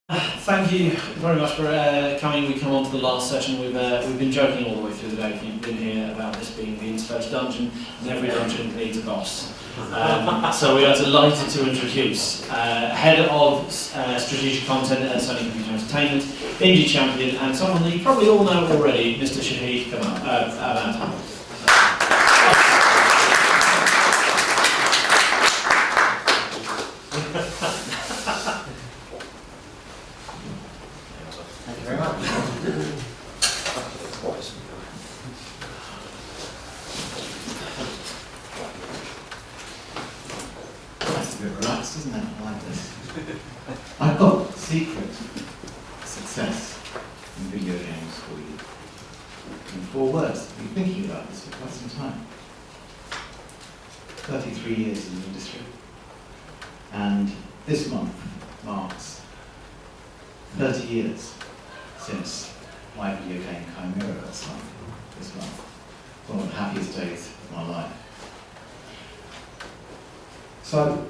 Thank you very much for coming. We come on to the last session. We've been joking all the way through the day, if you've been here, about this being the Interface Dungeon, and every dungeon needs a boss. So we are delighted to introduce Head of Strategic Content at Sony Computer Entertainment, Indie Champion, and someone that you probably all know already, Mr. Shahid Ahmad. I've got the secret to success in video games for you. In 4 words, I've been thinking about this for quite some time. 33 years in the industry, and this month marks 30 years since my video game Chimera got signed this month. One of the happiest days of my life. So,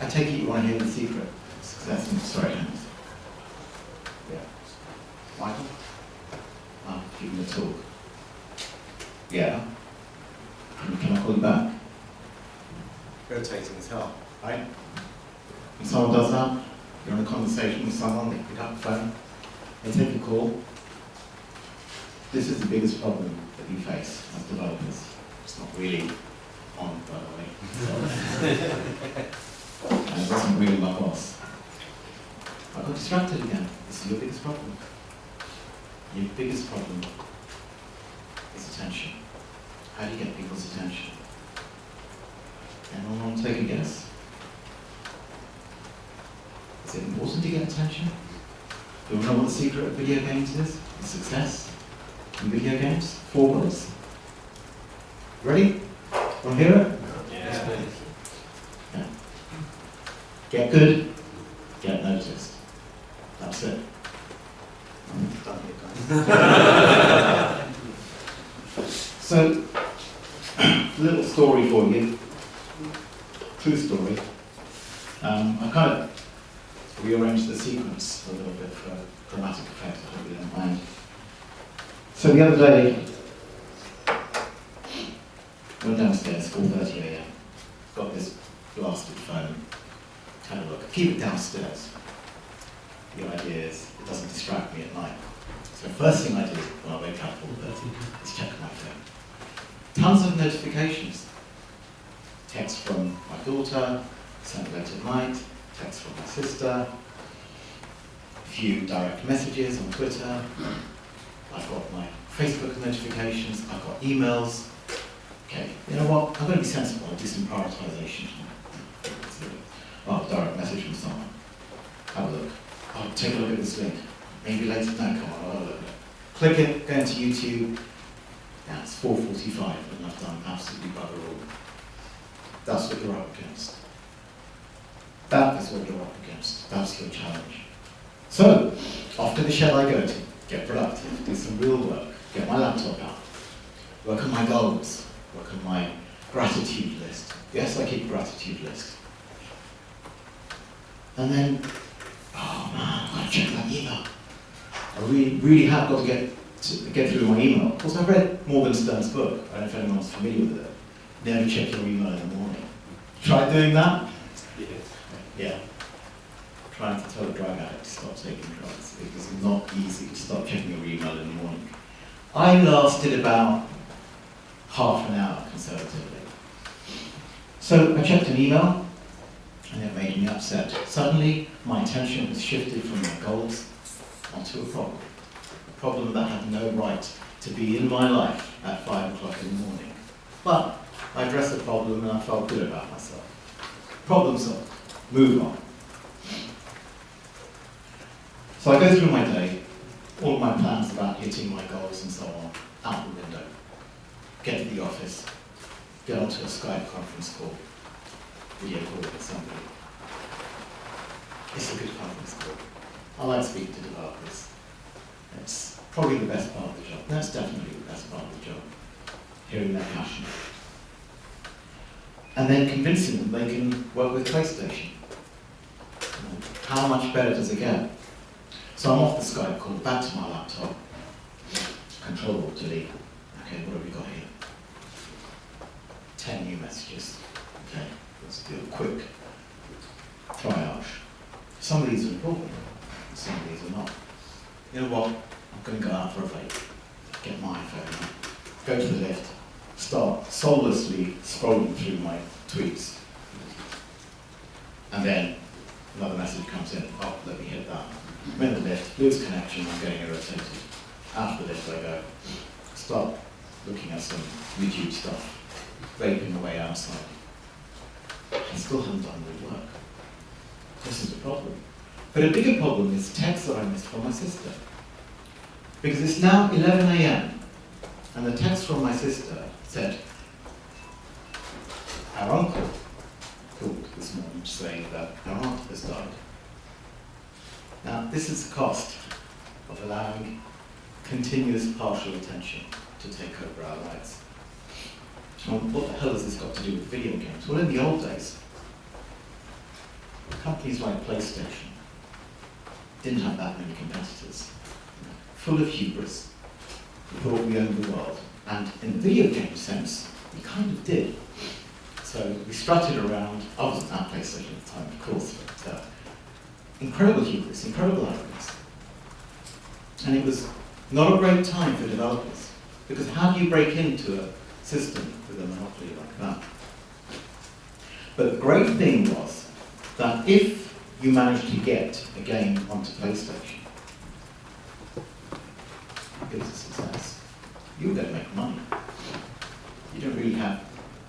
I take it you want to hear the secret. Success in sorry, hands. Yeah. Michael? I'll give him a talk. Yeah. Can I call you back? Irritating as hell. Right? When someone does that, you're in a conversation with someone, they pick up the phone, they take a call. This is the biggest problem that we face as developers. It's not really on, by the way. And it wasn't really my boss. I got distracted again. This is your biggest problem. Your biggest problem is attention. How do you get people's attention? Anyone want to take a guess? Is it important to get attention? Do you know what the secret of video games is? The success in video games? 4 words. Ready? Want to hear it? Yeah. Yeah. Get good, get noticed. That's it. So, a little story for you. True story. I kind of rearranged the sequence a little bit for dramatic effect, I hope you don't mind. So the other day, went downstairs, 4:30 AM, got this blasted phone, had a look, keep it downstairs. The idea is, it doesn't distract me at night. So the first thing I do when I wake up at 4:30 is check my phone. Tons of notifications. Text from my daughter, sent late at night, text from my sister, a few direct messages on Twitter, I've got my Facebook notifications, I've got emails. Okay, you know what, I'm going to be sensible, I'll do some prioritization. Oh, direct message from someone. Have a look. Oh, take a look at this link. Maybe later, no, come on, I'll have a look at it. Click it, go into YouTube. Now it's 4:45 and I've done absolutely bugger all. That's what you're up against. That is what you're up against. That's your challenge. So, off to the shed I go to. Get productive, do some real work, get my laptop out, work on my goals, work on my gratitude list. Yes, I keep a gratitude list. And then, oh man, I've got to check that email. I really have got to get through my email. Of course, I've read Morgenstern's book. I don't know if anyone's familiar with it. Never check your email in the morning. Try doing that? Yeah. Trying to tell a drug addict to stop taking drugs. It is not easy to stop checking your email in the morning. I lasted about half an hour conservatively. So I checked an email, and it made me upset. Suddenly, my attention was shifted from my goals onto a problem that had no right to be in my life at 5 o'clock in the morning. But I addressed the problem and I felt good about myself. Problem solved. Move on. So I go through my day, all of my plans about hitting my goals and so on, out the window. Get to the office, get onto a Skype conference call, video call with somebody. It's a good conference call. I like speaking to developers. It's probably the best part of the job. That's definitely the best part of the job. Hearing their passion. And then convincing them they can work with PlayStation. How much better does it get? So I'm off the Skype call, back to my laptop, Control Alt Delete. Okay, what have we got here? 10 new messages. Okay, let's do a quick triage. Some of these are important, some of these are not. You know what? I'm going to go out for a vape, get my iPhone out, go to the lift, start soullessly scrolling through my tweets. And then another message comes in, oh, let me hit that. I'm in the lift, lose connection, I'm getting irritated. After the lift I go, start looking at some YouTube stuff, vaping away outside. I still haven't done the work. This is the problem. But a bigger problem is texts that I missed from my sister. Because it's now 11 a.m. and the text from my sister said, our uncle called this morning saying that our aunt has died. Now, this is the cost of allowing continuous partial attention to take over our lives. Well, what the hell has this got to do with video games? Well, in the old days, companies like PlayStation didn't have that many competitors. Full of hubris, we thought we owned the world. And in the video game sense, we kind of did. So we strutted around, I wasn't at PlayStation at the time, of course, but incredible hubris, incredible arrogance. And it was not a great time for developers, because how do you break into a system with a monopoly like that? But the great thing was that if you managed to get a game onto PlayStation, it was a success. You were going to make money. You don't really have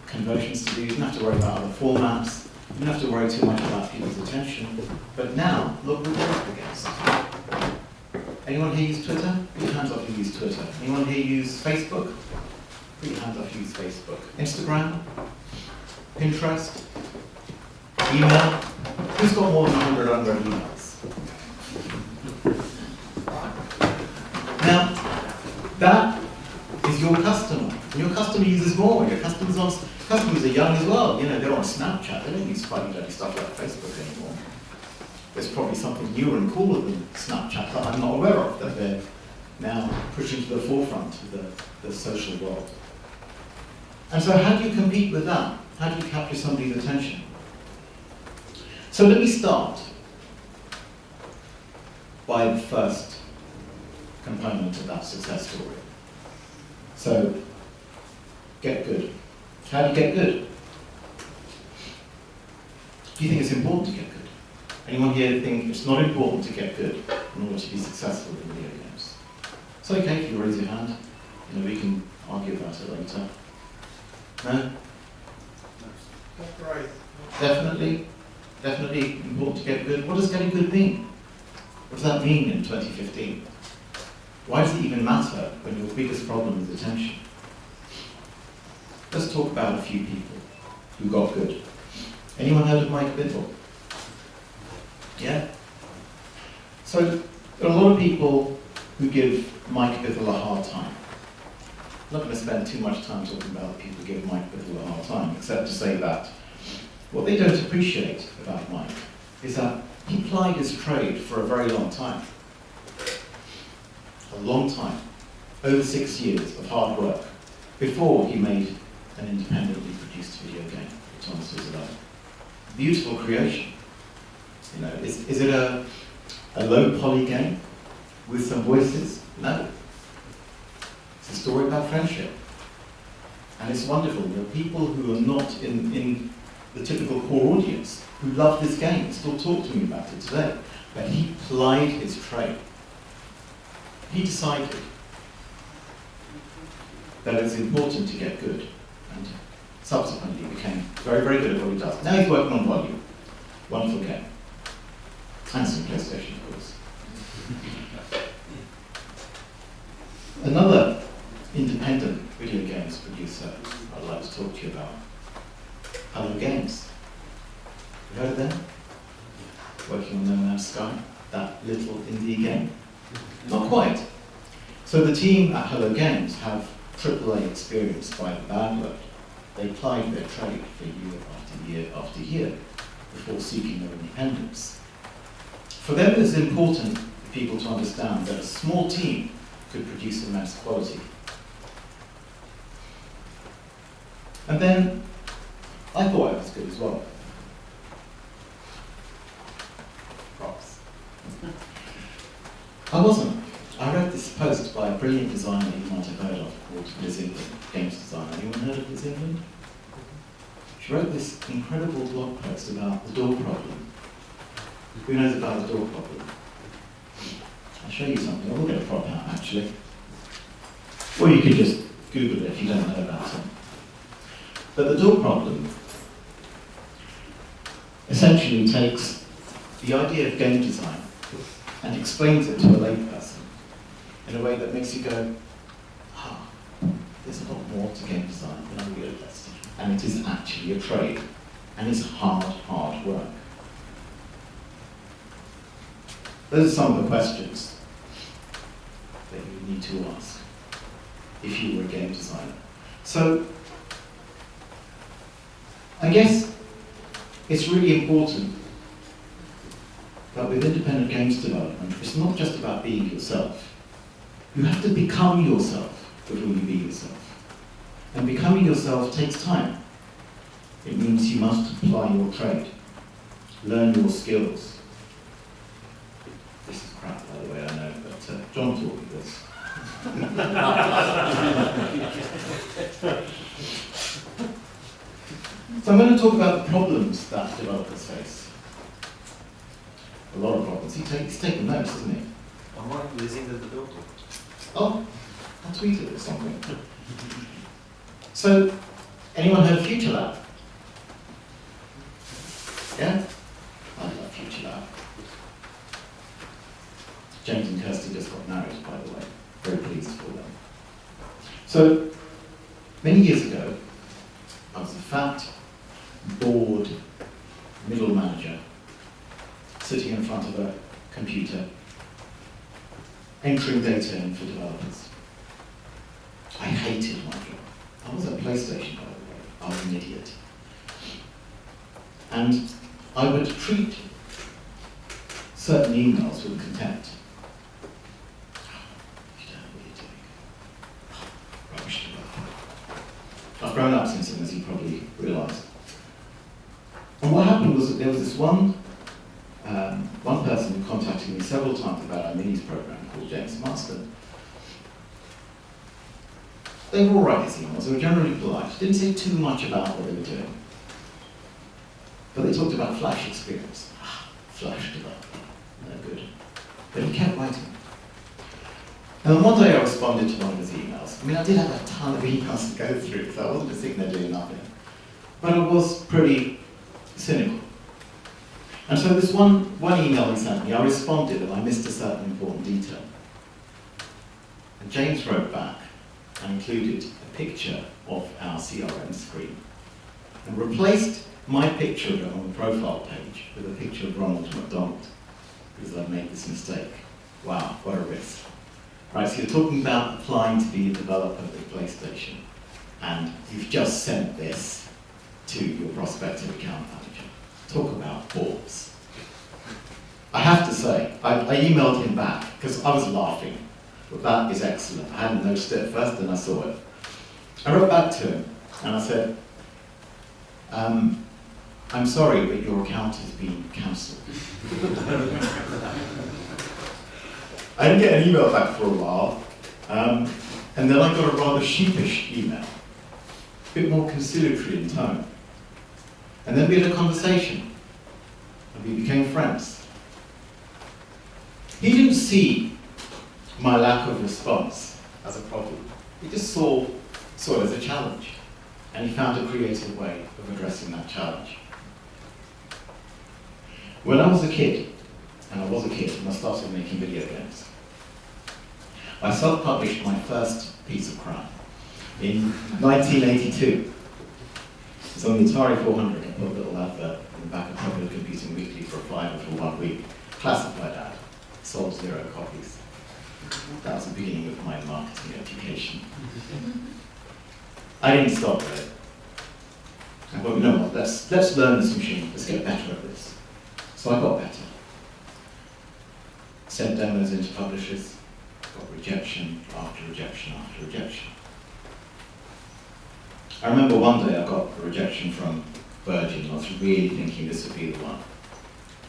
conversions to do, you didn't have to worry about other formats, you didn't have to worry too much about people's attention. But now, look what we're up against. Anyone here use Twitter? Put your hands up who use Twitter. Anyone here use Facebook? Put your hands up who use Facebook. Instagram? Pinterest? Email? Who's got more than 100 unread emails? Now, that is your customer. And your customer uses more. Your customers are young as well. You know, they're on Snapchat. They don't use funny stuff like Facebook anymore. There's probably something newer and cooler than Snapchat that I'm not aware of, that they're now pushing to the forefront of the social world. And so how do you compete with that? How do you capture somebody's attention? So let me start by the first component of that success story. So, get good. How do you get good? Do you think it's important to get good? Anyone here think it's not important to get good in order to be successful in video games? It's okay if you raise your hand. You know, we can argue about it later. No? Right. Definitely important to get good. What does getting good mean? What does that mean in 2015? Why does it even matter when your biggest problem is attention? Let's talk about a few people who got good. Anyone heard of Mike Biddle? Yeah? So, there are a lot of people who give Mike Biddle a hard time. I'm not going to spend too much time talking about people who give Mike Biddle a hard time, except to say that what they don't appreciate about Mike is that he plied his trade for a very long time. A long time. Over 6 years of hard work before he made an independently produced video game, Thomas was alone. Beautiful creation. You know, is it a low poly game with some voices? No. It's a story about friendship. And it's wonderful. There are people who are not in the typical core audience who love this game, still talk to me about it today. But he plied his trade. He decided that it's important to get good, and subsequently became very, very good at what he does. Now he's working on Volume. Wonderful game. And some PlayStation, of course. Another independent video games producer I'd like to talk to you about. Hello Games. You heard of them? Working on No Man's Sky, that little indie game. Not quite. So the team at Hello Games have AAA experience by the bad word. They plied their trade for year after year after year before seeking their independence. For them it's important people to understand that a small team could produce immense quality. And then I thought I was good as well. Props. I wasn't. I read this post by a brilliant designer you might have heard of called Liz England, games designer. Anyone heard of Liz England? She wrote this incredible blog post about the door problem. Who knows about the door problem? I'll show you something. I will get a prop out actually. Or you could just Google it if you don't know about it. But the door problem essentially takes the idea of game design and explains it to a layperson in a way that makes you go, ah, there's a lot more to game design than I realised. And it is actually a trade. And it's hard work. Those are some of the questions that you need to ask if you were a game designer. So, I guess it's really important that with independent games development, it's not just about being yourself. You have to become yourself before you be yourself. And becoming yourself takes time. It means you must apply your trade, learn your skills. This is crap, by the way, I know, but John taught me this. So I'm going to talk about the problems that developers face. A lot of problems. He's taken notes, isn't he? I'm right, losing the building. Oh, I tweeted it something. So, anyone heard of Future Lab? Yeah? I love Future Lab. James and Kirsty just got married, by the way. Very pleased for them. So, many years ago, I was a fat, bored middle manager sitting in front of a computer, entering data in for developers. I hated my job. I was at PlayStation, by the way. I was an idiot. And I would treat certain emails with contempt. You don't know what you're doing. Rubbish developer. I've grown up since then, as you probably realise. And what happened was that there was this one person who contacted me several times about our minis program called James Marston. They were all right, these emails. They were generally polite. Didn't say too much about what they were doing. But they talked about Flash experience. Flash development. No good. But he kept writing. And then one day I responded to one of his emails. I mean, I did have a ton of emails to go through, so I wasn't just sitting there doing nothing. But I was pretty cynical. And so this one email he sent me, I responded and I missed a certain important detail. And James wrote back and included a picture of our CRM screen and replaced my picture on the profile page with a picture of Ronald McDonald, because I'd made this mistake. Wow, what a risk. Right, so you're talking about applying to be a developer at PlayStation, and you've just sent this to your prospective account manager. Talk about balls. I have to say, I emailed him back, because I was laughing. But that is excellent. I hadn't noticed it at first, then I saw it. I wrote back to him, and I said, I'm sorry, but your account has been cancelled. I didn't get an email back for a while, and then I got a rather sheepish email, a bit more conciliatory in tone. And then we had a conversation, and we became friends. He didn't see my lack of response as a problem. He just saw it as a challenge, and he found a creative way of addressing that challenge. When I was a kid, and I started making video games, I self-published my first piece of crap in 1982. It's on the Atari 400. I put a little advert in the back of Popular Computing Weekly for a flyer for 1 week. Classified ad. Sold 0 copies. That was the beginning of my marketing education. I didn't stop there. I thought, you know what, let's learn this machine. Let's get better at this. So I got better. sent demos into publishers, got rejection after rejection after rejection. I remember one day I got a rejection from Virgin, and I was really thinking this would be the one.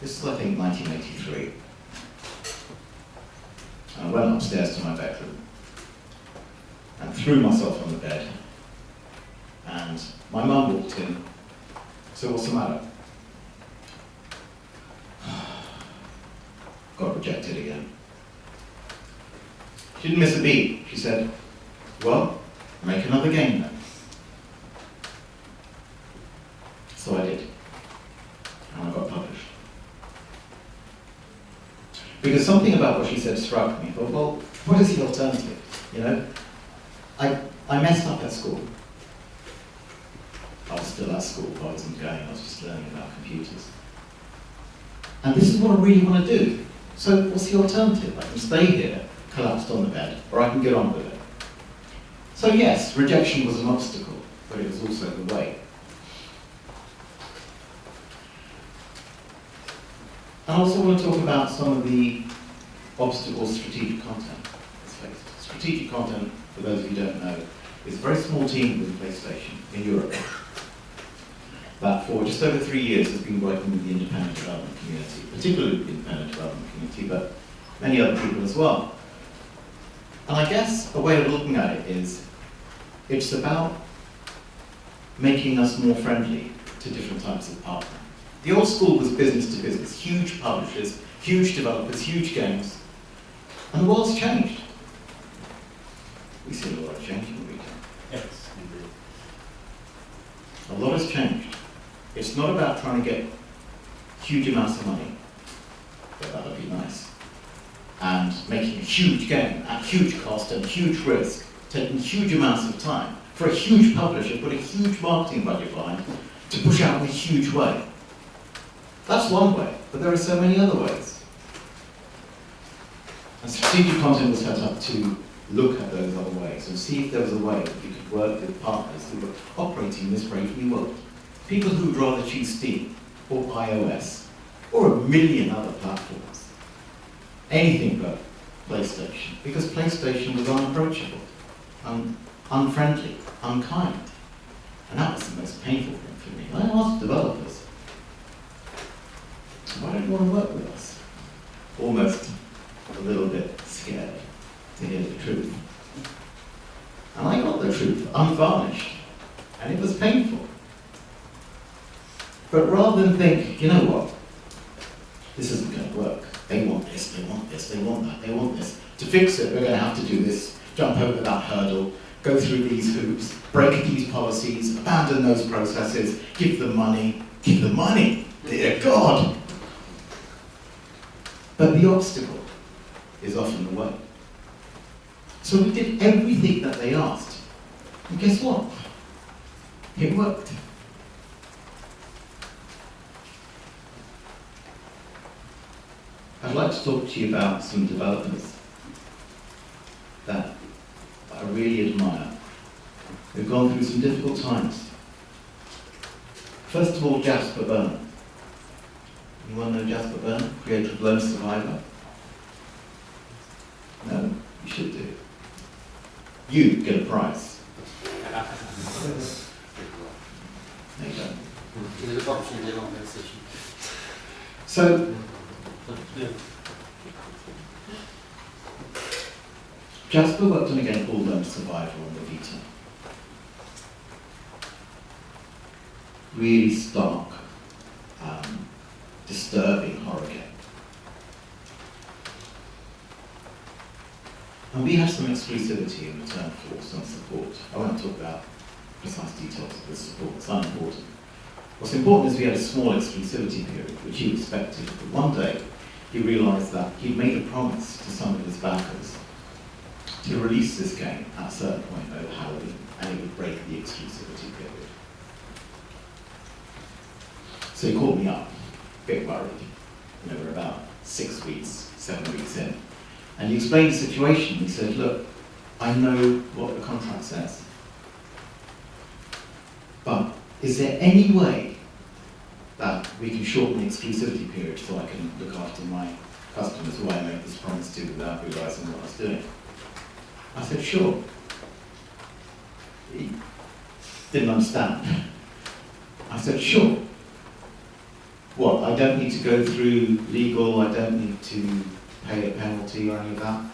This is, I think, 1983. And I went upstairs to my bedroom and threw myself on the bed. And my mum walked in. So what's the matter? Got rejected again. She didn't miss a beat. She said, well, make another game then. So I did. And I got published. Because something about what she said struck me. I thought, well, what is the alternative? You know, I messed up at school. I was still at school, I wasn't going, I was just learning about computers. And this is what I really want to do. So what's the alternative? I can stay here, collapsed on the bed, or I can get on with it. So yes, rejection was an obstacle, but it was also the way. I also want to talk about some of the obstacles strategic content. Let's face it. Strategic content, for those of you who don't know, is a very small team within PlayStation in Europe that for just over 3 years has been working with the independent development community, particularly the independent development community, but many other people as well. And I guess a way of looking at it is, it's about making us more friendly to different types of partner. The old school was business to business, huge publishers, huge developers, huge games, and the world's changed. We see a lot of change in retail. Yes, indeed. A lot has changed. It's not about trying to get huge amounts of money, but that would be nice, and making a huge game at huge cost and huge risk, taking huge amounts of time for a huge publisher, put a huge marketing budget behind to push out in a huge way. That's one way, but there are so many other ways. And strategic content was set up to look at those other ways and see if there was a way that you could work with partners who were operating in this brave new world. People who would rather choose Steam or iOS or a million other platforms. Anything but PlayStation, because PlayStation was unapproachable, unfriendly, unkind. And that was the most painful thing for me. I asked developers, why don't you want to work with us? Almost a little bit scared to hear the truth. And I got the truth, unvarnished, and it was painful. But rather than think, you know what, this isn't going to work. They want this, they want this, they want that, they want this. To fix it, we're going to have to do this, jump over that hurdle, go through these hoops, break these policies, abandon those processes, give them money, dear God. But the obstacle is often the way. So we did everything that they asked. And guess what? It worked. I'd like to talk to you about some developers that I really admire. We've gone through some difficult times. First of all, Jasper Byrne. Anyone know Jasper Byrne, creator of Lone Survivor? No, you should do. You get a prize. No, you don't. There's a option there on PlayStation. So, Jasper worked on a game called Lone Survivor on the Vita. Really stark, disturbing horror game. And we have some exclusivity in return for some support. I won't talk about precise details of this support, it's unimportant. What's important is we had a small exclusivity period, which he expected, but one day he realised that he'd made a promise to some of his backers to release this game at a certain point over Halloween, and it would break the exclusivity period. So he called me up, a bit worried. You know, we're about 6 weeks, 7 weeks in. And he explained the situation. He said, look, I know what the contract says, but is there any way that we can shorten the exclusivity period so I can look after my customers who I made this promise to without realising what I was doing. I said, sure. He didn't understand. I said, sure. What, I don't need to go through legal, I don't need to pay a penalty or any of that?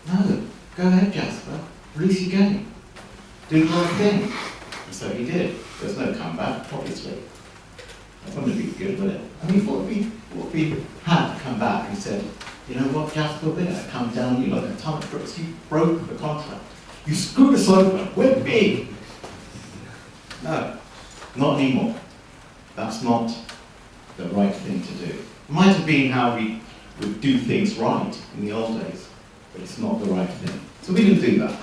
No, go ahead, Jasper. Release your game. Do the right thing. And so he did. There's no comeback, obviously. That wouldn't be good, would it? I mean, what if we had come back and said, you know what, Jasper, we're going to come down you like a ton of bricks. You broke the contract. You screwed us over. We're big. No, not anymore. That's not the right thing to do. It might have been how we would do things right in the old days, but it's not the right thing. So we didn't do that.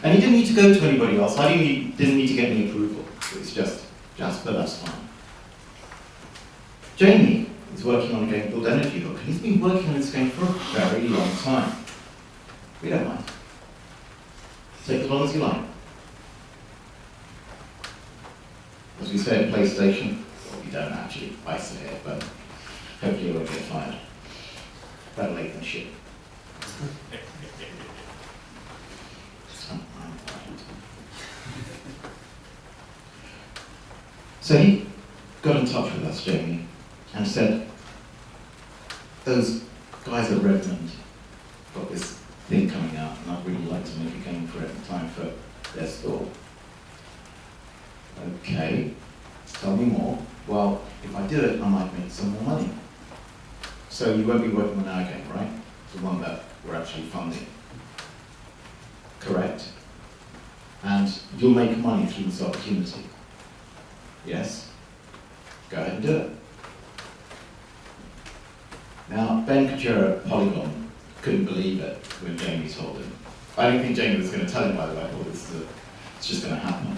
And he didn't need to go to anybody else. I didn't need to get any approval. It was just, Jasper, that's fine. Jamie is working on a game called Energy Hook, and he's been working on this game for a very long time. We don't mind. Take as long as you like. As we say at PlayStation, well, we don't actually, I say it, but hopefully you won't get fired. Better late than shit. So he got in touch with us, Jamie, and said, those guys at Redmond got this thing coming out, and I'd really like to make a game for it in time for their store. Okay, tell me more. Well, if I do it, I might make some more money. So you won't be working on our game, right? The one that we're actually funding. Correct? And you'll make money through this opportunity. Yes? Go ahead and do it. Now, Ben Kachura at Polygon couldn't believe it when Jamie told him. I didn't think Jamie was going to tell him, by the way. I thought it's just going to happen.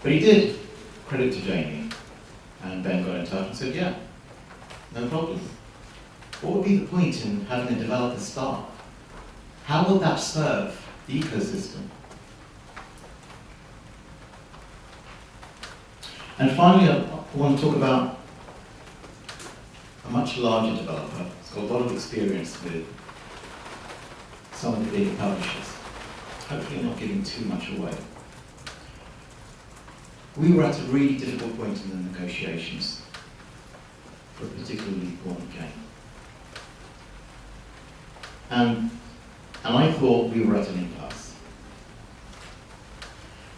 But he did. Credit to Jamie. And Ben got in touch and said, yeah, no problem. What would be the point in having a developer start? How will that serve the ecosystem? And finally, I want to talk about a much larger developer. It's got a lot of experience with some of the bigger publishers. Hopefully I'm not giving too much away. We were at a really difficult point in the negotiations for a particularly important game. And I thought we were at an impasse.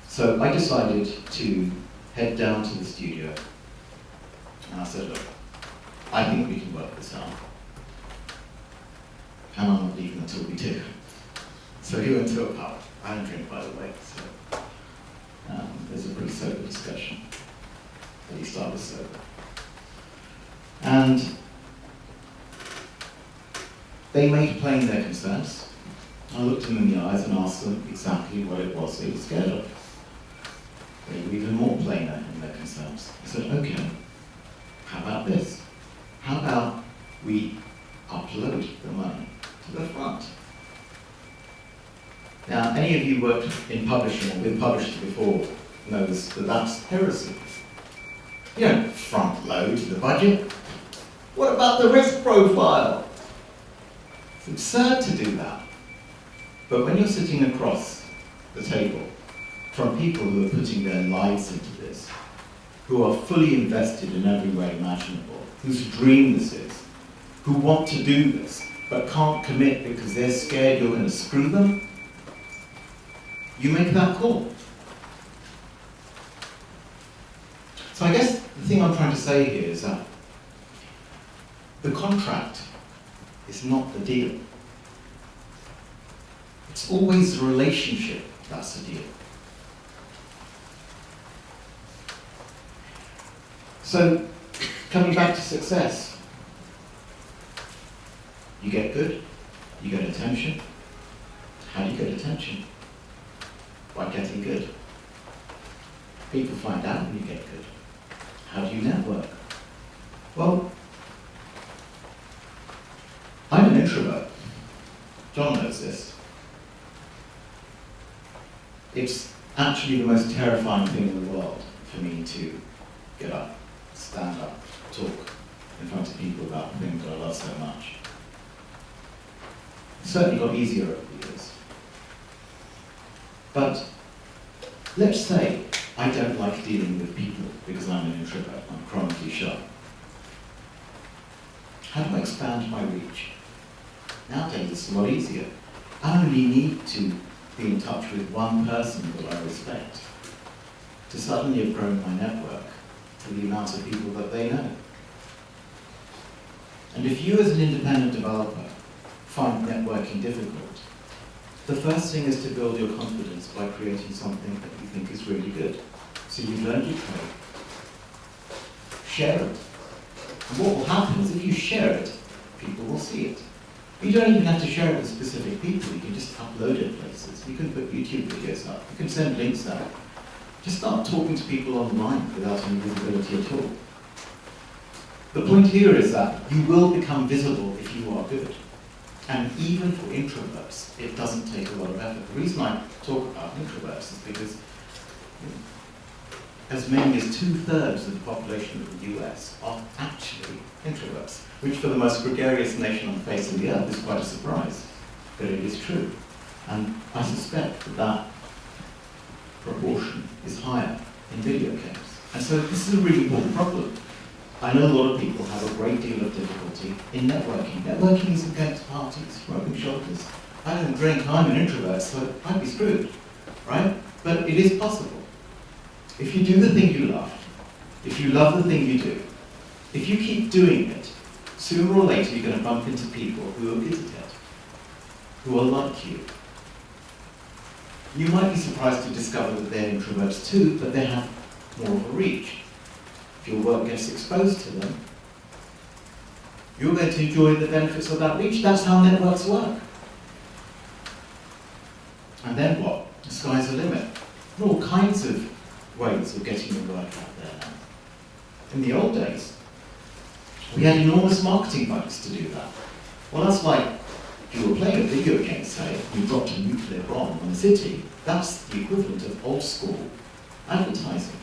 So I decided to head down to the studio, and I said, look, I think we can work this out. And I'm not leaving until we do. So he went to a pub. I don't drink, by the way, so there's a pretty sober discussion. At least I was sober. And they made plain their concerns. I looked them in the eyes and asked them exactly what it was they were scared of. They were even more plainer in their concerns. I said, okay, how about this? How about we upload the money to the front? Now, any of you worked in publishing or with publishers before knows that that's heresy. You don't front load the budget. What about the risk profile? It's absurd to do that. But when you're sitting across the table from people who are putting their lives into this, who are fully invested in every way imaginable, whose dream this is, who want to do this, but can't commit because they're scared you're going to screw them, you make that call. So I guess the thing I'm trying to say here is that the contract is not the deal. It's always the relationship that's the deal. So, coming back to success, you get good, you get attention. How do you get attention? By getting good. People find out when you get good. How do you network? Well, I'm an introvert. John knows this. It's actually the most terrifying thing in the world for me to get up, stand up, talk in front of people about things I love so much. Certainly got easier over the years. But let's say I don't like dealing with people because I'm an introvert, I'm chronically shy. How do I expand my reach? Nowadays it's a lot easier. I only need to be in touch with one person that I respect to suddenly have grown my network to the amount of people that they know. And if you as an independent developer find networking difficult, the first thing is to build your confidence by creating something that you think is really good. So you've learned your code. Share it. And what will happen is if you share it, people will see it. You don't even have to share it with specific people. You can just upload it places. You can put YouTube videos up. You can send links out. Just start talking to people online without any visibility at all. The point here is that you will become visible if you are good. And even for introverts, it doesn't take a lot of effort. The reason I talk about introverts is because as many as 2/3 of the population of the US are actually introverts, which for the most gregarious nation on the face of the earth is quite a surprise, but it is true. And I suspect that that proportion is higher in video games. And so this is a really important problem. I know a lot of people have a great deal of difficulty in networking. Networking isn't going to parties, rubbing shoulders. I don't drink, I'm an introvert, so I'd be screwed, right? But it is possible. If you do the thing you love, if you love the thing you do, if you keep doing it, sooner or later you're going to bump into people who are good at it, who are like you. You might be surprised to discover that they're introverts too, but they have more of a reach. If your work gets exposed to them, you're going to enjoy the benefits of that reach. That's how networks work. And then what? The sky's the limit. There are all kinds of ways of getting your work out there now. In the old days, we had enormous marketing budgets to do that. Well, that's like if you were playing a video game, say, and you dropped a nuclear bomb on a city, that's the equivalent of old school advertising.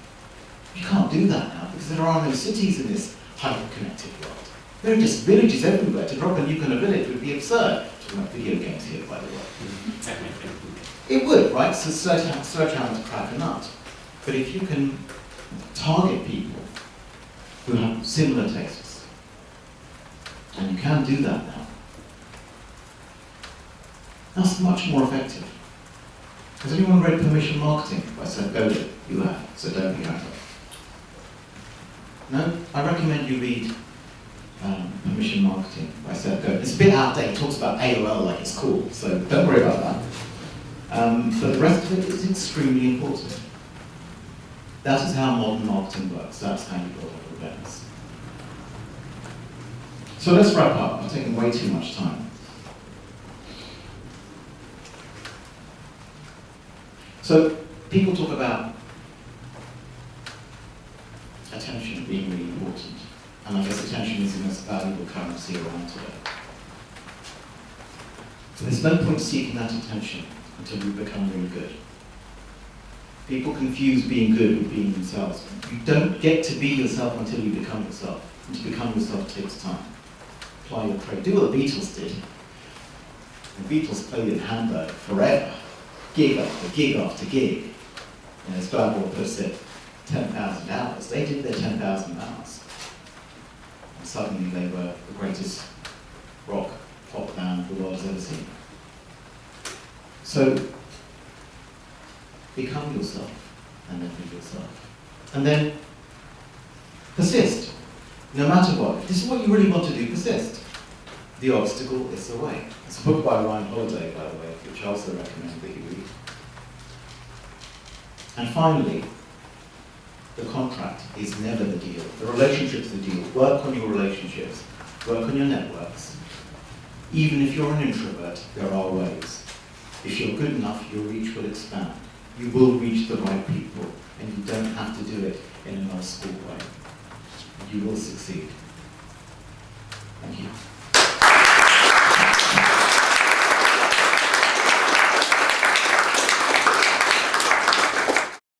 You can't do that now because there are no cities in this hyper-connected world. There are just villages everywhere. To drop a nuke on a village would be absurd. Talking about video games here, by the way. It would, right? So search out to crack a nut. But if you can target people who have similar tastes, and you can do that now, that's much more effective. Has anyone read Permission Marketing by Seth Godin? You have, so don't be happy. No? I recommend you read Permission Marketing by Seth Godin. It's a bit outdated, it talks about AOL like it's cool, so don't worry about that. But the rest of it is extremely important. That is how modern marketing works. That's how you build up awareness. So let's wrap up. I've taken way too much time. So people talk about attention being really important. And I guess attention is the most valuable currency around today. So there's no point seeking that attention until you become really good. People confuse being good with being themselves. You don't get to be yourself until you become yourself. And to become yourself takes time. Apply your trade. Do what the Beatles did. The Beatles played in Hamburg forever. Gig after gig after gig. And as Gladwell puts it, 10,000 hours. They did their 10,000 hours. And suddenly they were the greatest rock pop band the world has ever seen. So, become yourself, and then be yourself. And then, persist. No matter what. If this is what you really want to do, persist. The obstacle is the way. It's a book by Ryan Holiday, by the way, which I also recommend that you read. And finally, the contract is never the deal. The relationship's the deal. Work on your relationships. Work on your networks. Even if you're an introvert, there are ways. If you're good enough, your reach will expand. You will reach the right people, and you don't have to do it in an old school way. You will succeed. Thank you.